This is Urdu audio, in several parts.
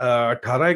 18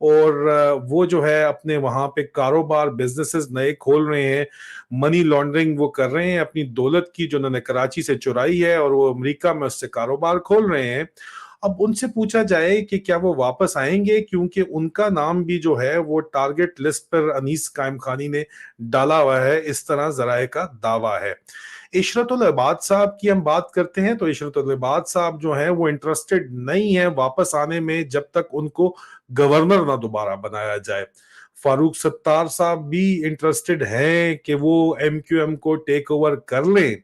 اور وہ جو ہے اپنے وہاں پہ کاروبار بزنسز نئے کھول رہے ہیں, منی لانڈرنگ وہ کر رہے ہیں اپنی دولت کی جو انہوں نے کراچی سے چرائی ہے, اور وہ امریکہ میں اس سے کاروبار کھول رہے ہیں. اب ان سے پوچھا جائے کہ کیا وہ واپس آئیں گے, کیونکہ ان کا نام بھی جو ہے وہ ٹارگٹ لسٹ پر انیس قائم خانی نے ڈالا ہوا ہے, اس طرح ذرائع کا دعویٰ ہے. عشرت العباد صاحب کی ہم بات کرتے ہیں تو عشرت العباد صاحب جو ہیں وہ انٹرسٹڈ نہیں ہیں واپس آنے میں جب تک ان کو گورنر نہ دوبارہ بنایا جائے. فاروق ستار صاحب بھی انٹرسٹڈ ہیں کہ وہ ایم کیو ایم کو ٹیک اوور کر لیں,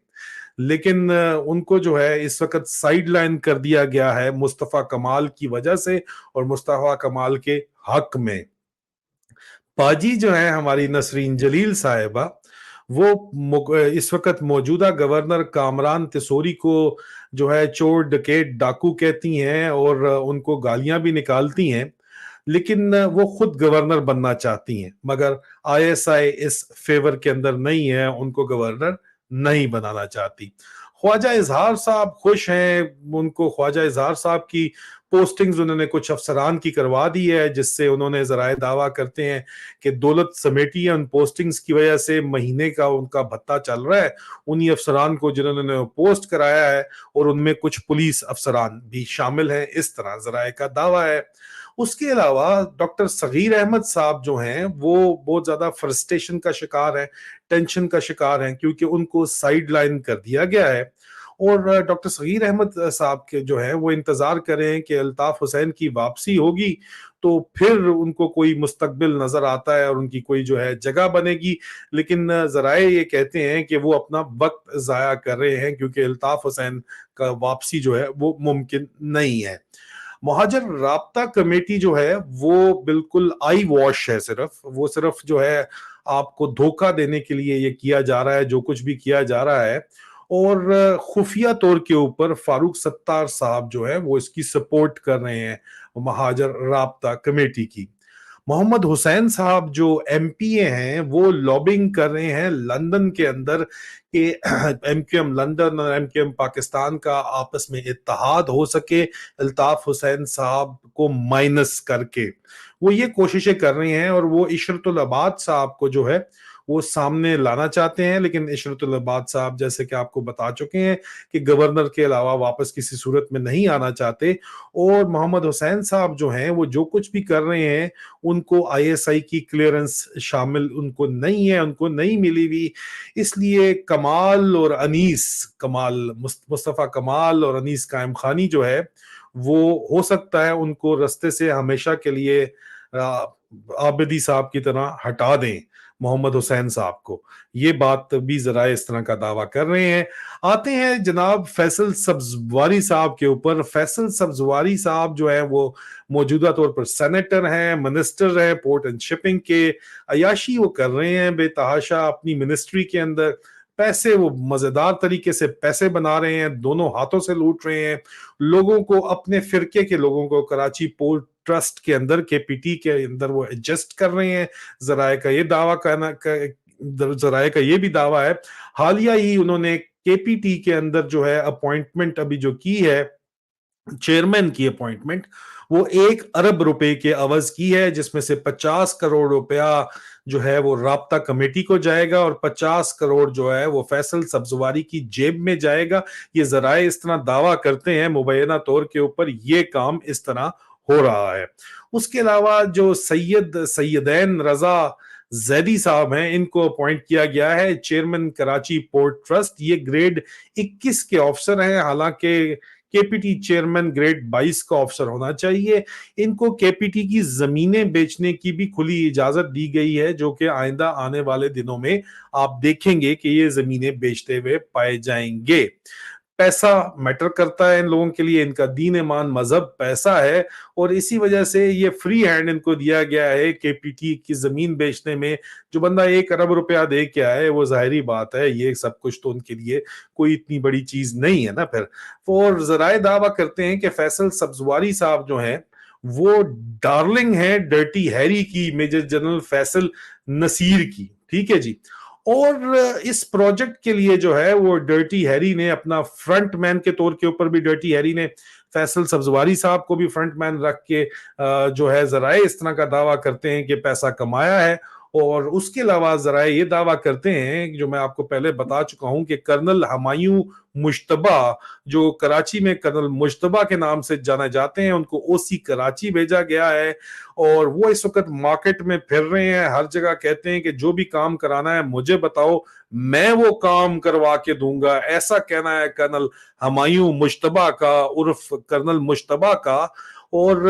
لیکن ان کو جو ہے اس وقت سائیڈ لائن کر دیا گیا ہے مصطفیٰ کمال کی وجہ سے اور مصطفیٰ کمال کے حق میں. پاجی جو ہے ہماری نسرین جلیل صاحبہ, وہ اس وقت موجودہ گورنر کامران تیسوری کو جو ہے چور ڈکیٹ ڈاکو کہتی ہیں اور ان کو گالیاں بھی نکالتی ہیں, لیکن وہ خود گورنر بننا چاہتی ہیں, مگر I S I us fever کے اندر نہیں ہے, ان کو گورنر نہیں بنانا چاہتی. خواجہ اظہار صاحب خوش ہیں, ان کو خواجہ اظہار صاحب کی پوسٹنگز انہوں نے کچھ افسران کی کروا دی ہے, جس سے انہوں نے ذرائع دعویٰ کرتے ہیں کہ دولت سمیٹی ہے, ان پوسٹنگز کی وجہ سے مہینے کا ان کا بھتہ چل رہا ہے انہی افسران کو جنہوں نے پوسٹ کرایا ہے, اور ان میں کچھ پولیس افسران بھی شامل ہیں, اس طرح ذرائع کا دعویٰ ہے. اس کے علاوہ ڈاکٹر صغیر احمد صاحب جو ہیں وہ بہت زیادہ فرسٹریشن کا شکار ہیں, ٹینشن کا شکار ہیں, کیونکہ ان کو سائیڈ لائن کر دیا گیا ہے. اور ڈاکٹر صغیر احمد صاحب کے جو ہے وہ انتظار کریں کہ الطاف حسین کی واپسی ہوگی تو پھر ان کو کوئی مستقبل نظر آتا ہے اور ان کی کوئی جو ہے جگہ بنے گی, لیکن ذرائع یہ کہتے ہیں کہ وہ اپنا وقت ضائع کر رہے ہیں کیونکہ الطاف حسین کا واپسی جو ہے وہ ممکن نہیں ہے. مہاجر رابطہ کمیٹی جو ہے وہ بالکل آئی واش ہے, صرف جو ہے آپ کو دھوکہ دینے کے لیے یہ کیا جا رہا ہے جو کچھ بھی کیا جا رہا ہے, اور خفیہ طور کے اوپر فاروق ستار صاحب جو ہے وہ اس کی سپورٹ کر رہے ہیں مہاجر رابطہ کمیٹی کی. محمد حسین صاحب جو ایم پی اے ہیں وہ لابنگ کر رہے ہیں لندن کے اندر کہ ایم کیو ایم لندن اور ایم کیو ایم پاکستان کا آپس میں اتحاد ہو سکے, الطاف حسین صاحب کو مائنس کر کے وہ یہ کوششیں کر رہے ہیں, اور وہ عشرت العباد صاحب کو جو ہے وہ سامنے لانا چاہتے ہیں. لیکن عشرت العباد صاحب جیسے کہ آپ کو بتا چکے ہیں کہ گورنر کے علاوہ واپس کسی صورت میں نہیں آنا چاہتے, اور محمد حسین صاحب جو ہیں وہ جو کچھ بھی کر رہے ہیں ان کو آئی ایس آئی کی کلیئرنس شامل ان کو نہیں ہے, ان کو نہیں ملی ہوئی. اس لیے کمال اور انیس مصطفیٰ کمال اور انیس قائم خانی جو ہے وہ ہو سکتا ہے ان کو رستے سے ہمیشہ کے لیے عابدی صاحب کی طرح ہٹا دیں محمد حسین صاحب کو. یہ بات بھی ذرائع اس طرح کا دعویٰ کر رہے ہیں. آتے ہیں جناب فیصل سبزواری صاحب کے اوپر. فیصل سبزواری صاحب جو ہیں وہ موجودہ طور پر سینیٹر ہیں, منسٹر ہیں پورٹ اینڈ شپنگ کے. عیاشی وہ کر رہے ہیں بے تحاشا اپنی منسٹری کے اندر, پیسے وہ مزیدار طریقے سے پیسے بنا رہے ہیں, دونوں ہاتھوں سے لوٹ رہے ہیں لوگوں کو, اپنے فرقے کے لوگوں کو کراچی پورٹ ٹرسٹ کے اندر کے پی ٹی کے اندر وہ ایڈجسٹ کر رہے ہیں. ذرائع کا یہ بھی دعویٰ ہے. حالیہ ہی انہوں نے کے پی ٹی کے اندر جو ہے اپوائنٹمنٹ ابھی جو کی ہے چیئرمین کی اپوائنٹمنٹ, وہ 1 ارب روپے کے عوض کی ہے, جس میں سے 50 کروڑ روپیہ جو ہے وہ رابطہ کمیٹی کو جائے گا اور 50 کروڑ جو ہے وہ فیصل سبزواری کی جیب میں جائے گا. یہ ذرائع اس طرح دعویٰ کرتے ہیں مبینہ طور کے اوپر یہ کام اس طرح ہو رہا ہے. اس کے علاوہ جو سیدین رضا زیدی صاحب ہیں ان کو اپوائنٹ کیا گیا ہے چیئرمین کراچی پورٹ ٹرسٹ. یہ گریڈ 21 کے آفسر ہیں, حالانکہ کے پی ٹی چیئرمین گریڈ 22 کا آفسر ہونا چاہیے. ان کو کے پی ٹی کی زمینیں بیچنے کی بھی کھلی اجازت دی گئی ہے, جو کہ آئندہ آنے والے دنوں میں آپ دیکھیں گے کہ یہ زمینیں بیچتے ہوئے پائے جائیں گے. پیسہ میٹر کرتا ہے ان لوگوں کے لیے, ان کا دین ایمان مذہب پیسہ ہے, اور اسی وجہ سے یہ فری ہینڈ ان کو دیا گیا ہے کے پی ٹی کی زمین بیچنے میں. جو بندہ 1 ارب روپیہ دے کے آئے وہ ظاہری بات ہے یہ سب کچھ تو ان کے لیے کوئی اتنی بڑی چیز نہیں ہے نا پھر. اور ذرائع دعویٰ کرتے ہیں کہ فیصل سبزواری صاحب جو ہیں وہ ڈارلنگ ہیں ڈرٹی ہیری کی, میجر جنرل فیصل نصیر کی. ٹھیک ہے جی. اور اس پروجیکٹ کے لیے جو ہے وہ ڈرٹی ہیری نے اپنا فرنٹ مین کے طور کے اوپر بھی ڈرٹی ہیری نے فیصل سبزواری صاحب کو بھی فرنٹ مین رکھ کے جو ہے ذرائع اس طرح کا دعویٰ کرتے ہیں کہ پیسہ کمایا ہے، اور اس کے علاوہ ذرائع یہ دعویٰ کرتے ہیں جو میں آپ کو پہلے بتا چکا ہوں کہ کرنل ہمایوں مشتبہ جو کراچی میں کرنل مشتبہ کے نام سے جانے جاتے ہیں، ان کو او سی کراچی بھیجا گیا ہے، اور وہ اس وقت مارکیٹ میں پھر رہے ہیں، ہر جگہ کہتے ہیں کہ جو بھی کام کرانا ہے مجھے بتاؤ، میں وہ کام کروا کے دوں گا، ایسا کہنا ہے کرنل ہمایوں مشتبہ کا عرف کرنل مشتبہ کا۔ اور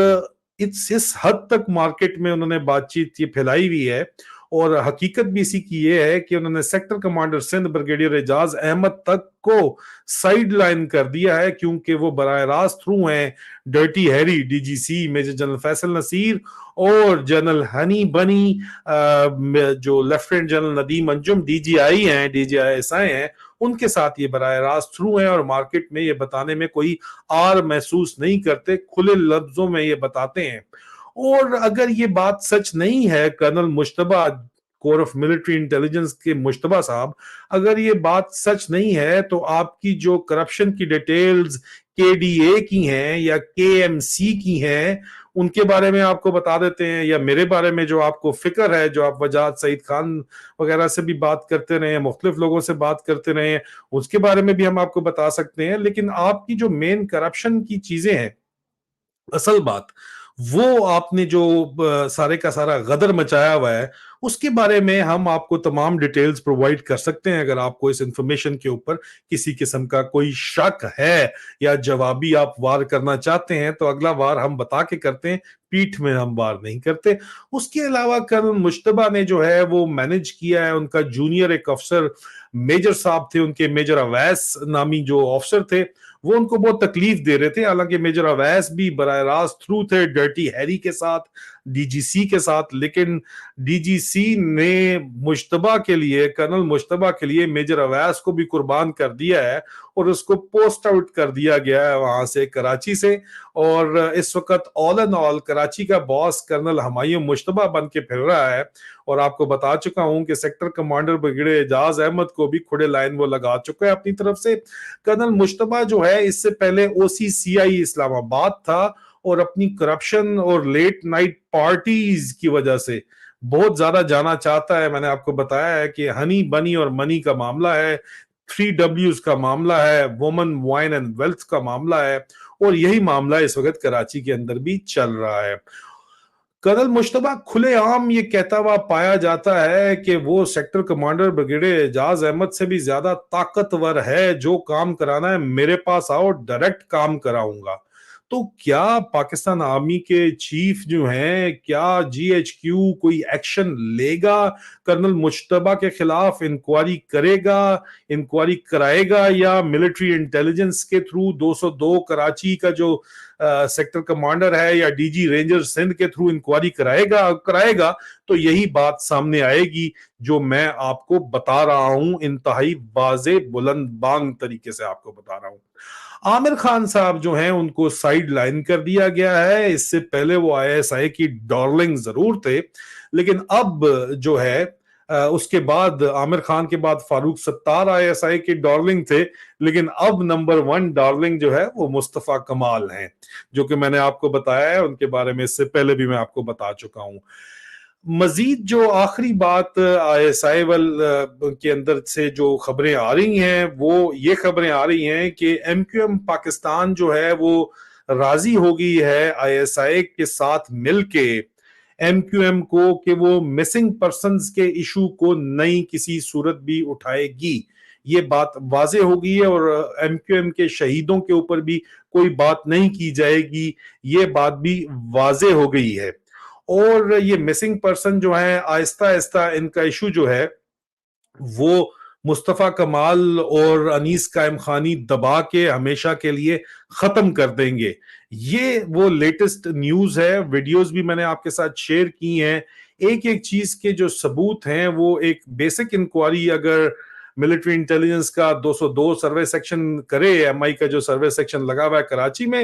اس حد تک مارکیٹ میں انہوں نے بات چیت یہ پھیلائی ہوئی ہے، اور حقیقت بھی اسی کی یہ ہے کہ انہوں نے سیکٹر کمانڈر سندھ بریگیڈیئر اعجاز احمد تک کو سائیڈ لائن کر دیا ہے، کیونکہ وہ براہ راست تھرو ہیں ڈرٹی ہیری، ڈی جی سی میجر جنرل فیصل نصیر، اور جنرل ہنی بنی جو لیفٹیننٹ جنرل ندیم انجم ڈی جی آئی ہیں، D G I S I ہیں، ان کے ساتھ یہ براہ راست تھرو ہیں، اور مارکیٹ میں یہ بتانے میں کوئی آر محسوس نہیں کرتے، کھلے لفظوں میں یہ بتاتے ہیں۔ اور اگر یہ بات سچ نہیں ہے، کرنل مشتبہ کور آف ملٹری انٹیلیجنس کے مشتبہ صاحب، اگر یہ بات سچ نہیں ہے تو آپ کی جو کرپشن کی ڈیٹیلز کے ڈی اے کی ہیں یا کے ایم سی کی ہیں، ان کے بارے میں آپ کو بتا دیتے ہیں، یا میرے بارے میں جو آپ کو فکر ہے، جو آپ وجاہت سعید خان وغیرہ سے بھی بات کرتے رہے ہیں، مختلف لوگوں سے بات کرتے رہے ہیں، اس کے بارے میں بھی ہم آپ کو بتا سکتے ہیں۔ لیکن آپ کی جو مین کرپشن کی چیزیں ہیں، اصل بات وہ آپ نے جو سارے کا سارا غدر مچایا ہوا ہے، اس کے بارے میں ہم آپ کو تمام ڈیٹیلز پرووائڈ کر سکتے ہیں۔ اگر آپ کو اس انفارمیشن کے اوپر کسی قسم کا کوئی شک ہے یا جوابی آپ وار کرنا چاہتے ہیں تو اگلا وار ہم بتا کے کرتے ہیں، پیٹھ میں ہم وار نہیں کرتے۔ اس کے علاوہ کرنل مشتبہ نے جو ہے وہ مینج کیا ہے، ان کا جونیئر ایک افسر میجر صاحب تھے، ان کے میجر اویس نامی جو افسر تھے، وہ ان کو بہت تکلیف دے رہے تھے، حالانکہ میجر اویس بھی براہ راست تھرو تھے ڈرٹی ہیری کے ساتھ، ڈی جی سی کے ساتھ، لیکن ڈی جی سی نے مشتبہ کے لیے، کرنل مشتبہ کے لیے میجر اویس کو بھی قربان کر دیا ہے، اور اس کو پوسٹ آؤٹ کر دیا گیا ہے وہاں سے، کراچی سے، اور اس وقت آل ان آل کراچی کا باس کرنل ہمایوں مشتبہ بن کے پھر رہا ہے۔ اور آپ کو بتا چکا ہوں کہ سیکٹر کمانڈر بریگیڈیئر اعجاز احمد کو بھی کھڑے لائن وہ لگا چکا ہے اپنی طرف سے۔ کرنل مشتبہ جو ہے اس سے پہلے او سی سی آئی اسلام آباد تھا، اور اپنی کرپشن اور لیٹ نائٹ پارٹیز کی وجہ سے بہت زیادہ جانا چاہتا ہے۔ میں نے آپ کو بتایا ہے کہ ہنی بنی اور منی کا معاملہ ہے، 3Ws کا معاملہ ہے، وومن وائن اینڈ ویلتھ کا معاملہ ہے، اور یہی معاملہ اس وقت کراچی کے اندر بھی چل رہا ہے۔ کرنل مشتبہ کھلے عام یہ کہتا ہوا پایا جاتا ہے کہ وہ سیکٹر کمانڈر بریگیڈیئر اعجاز احمد سے بھی زیادہ طاقتور ہے، جو کام کرانا ہے میرے پاس آؤ، ڈائریکٹ کام کراؤں گا۔ تو کیا پاکستان آرمی کے چیف جو ہیں، کیا جی ایچ کیو کوئی ایکشن لے گا کرنل مشتبہ کے خلاف؟ انکوائری کرے گا، انکوائری کرائے گا، یا ملٹری انٹیلیجنس کے تھرو 202 کراچی کا جو سیکٹر کمانڈر ہے یا ڈی جی رینجر سندھ کے تھرو انکوائری کرائے گا؟ تو یہی بات سامنے آئے گی جو میں آپ کو بتا رہا ہوں، انتہائی واضح بلند بانگ طریقے سے آپ کو بتا رہا ہوں۔ عامر خان صاحب جو ہیں ان کو سائیڈ لائن کر دیا گیا ہے۔ اس سے پہلے وہ آئی ایس آئی کی ڈارلنگ ضرور تھے، لیکن اب جو ہے اس کے بعد عامر خان کے بعد Farooq Sattar I S I کے ڈارلنگ تھے، لیکن اب نمبر 1 ڈارلنگ جو ہے وہ مصطفیٰ کمال ہیں، جو کہ میں نے آپ کو بتایا ہے، ان کے بارے میں اس سے پہلے بھی میں آپ کو بتا چکا ہوں۔ مزید جو آخری بات آئی ایس آئی کے اندر سے جو خبریں آ رہی ہیں، وہ یہ خبریں آ رہی ہیں کہ ایم کیو ایم پاکستان جو ہے وہ راضی ہو گئی ہے آئی ایس آئی کے ساتھ مل کے ایم کیو ایم کو کہ وہ مسنگ پرسنز کے ایشو کو نئی کسی صورت بھی اٹھائے گی۔ یہ بات واضح ہو گئی ہے، اور ایم کیو ایم کے شہیدوں کے اوپر بھی کوئی بات نہیں کی جائے گی، یہ بات بھی واضح ہو گئی ہے۔ اور یہ مسنگ پرسن جو ہیں، آہستہ آہستہ ان کا ایشو جو ہے وہ مصطفیٰ کمال اور انیس قائم خانی دبا کے ہمیشہ کے لیے ختم کر دیں گے۔ یہ وہ لیٹسٹ نیوز ہے، ویڈیوز بھی میں نے آپ کے ساتھ شیئر کی ہیں۔ ایک ایک چیز کے جو ثبوت ہیں، وہ ایک بیسک انکوائری اگر ملٹری انٹیلیجنس کا 202 سروے سیکشن کرے، ایم آئی کا جو سروے سیکشن لگا ہوا ہے کراچی میں،